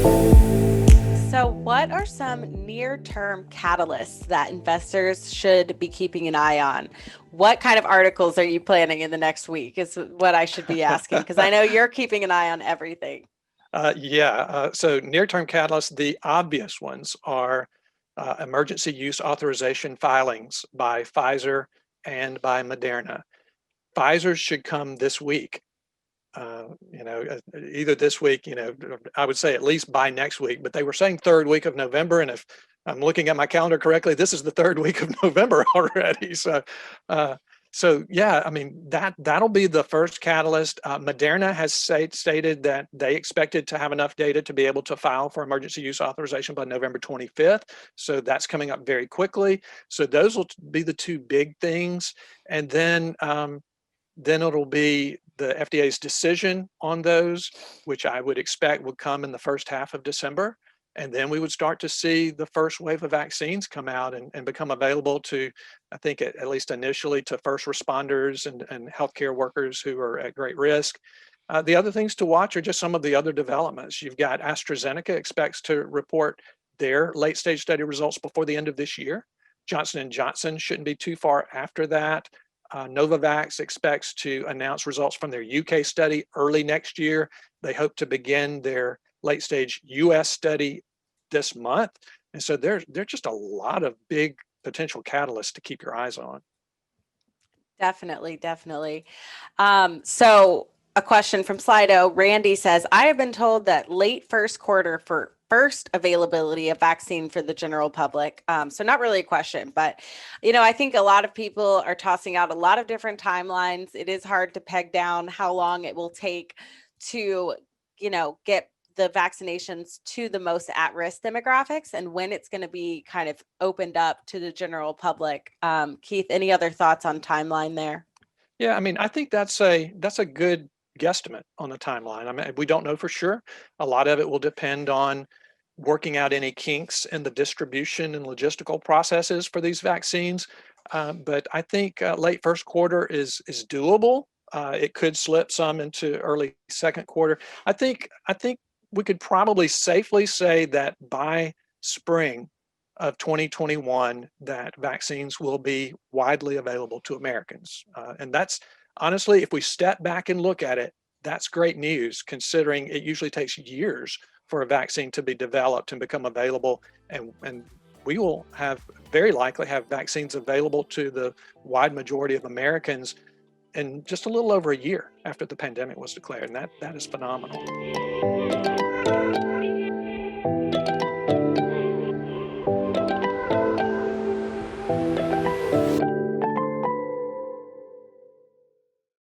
So, what are some near-term catalysts that investors should be keeping an eye on? What kind of articles are you planning in the next week is what I should be asking, because I know you're keeping an eye on everything. So near-term catalysts, the obvious ones are emergency use authorization filings by Pfizer and by Moderna. Pfizer should come this week. Either this week, I would say at least by next week, but they were saying third week of November. And if I'm looking at my calendar correctly, this is the third week of November already. Uh, so yeah, I mean, that'll be the first catalyst. Moderna has stated that they expected to have enough data to be able to file for emergency use authorization by November 25th. So that's coming up very quickly. So those will be the two big things. And then it'll be the FDA's decision on those, which I would expect would come in the first half of December. And then we would start to see the first wave of vaccines come out and become available to, I think, at least initially, to first responders and healthcare workers who are at great risk. The other things to watch are just some of the other developments. You've got AstraZeneca expects to report their late stage study results before the end of this year. Johnson & Johnson shouldn't be too far after that. Novavax expects to announce results from their UK study early next year. They hope to begin their late stage US study this month. And so there's just a lot of big potential catalysts to keep your eyes on. Definitely, definitely. So a question from Slido. Randy says, I have been told that late first quarter for first availability of vaccine for the general public. So not really a question, but I think a lot of people are tossing out a lot of different timelines. It is hard to peg down how long it will take to, get the vaccinations to the most at-risk demographics and when it's going to be kind of opened up to the general public. Keith, any other thoughts on timeline there? Yeah, I mean, I think that's a good guesstimate on the timeline. I mean, we don't know for sure. A lot of it will depend on working out any kinks in the distribution and logistical processes for these vaccines. But I think late first quarter is doable. It could slip some into early second quarter. I think we could probably safely say that by spring of 2021 that vaccines will be widely available to Americans. And that's honestly, if we step back and look at it, that's great news considering it usually takes years for a vaccine to be developed and become available. And we will have very likely have vaccines available to the wide majority of Americans in just a little over a year after the pandemic was declared. And that is phenomenal.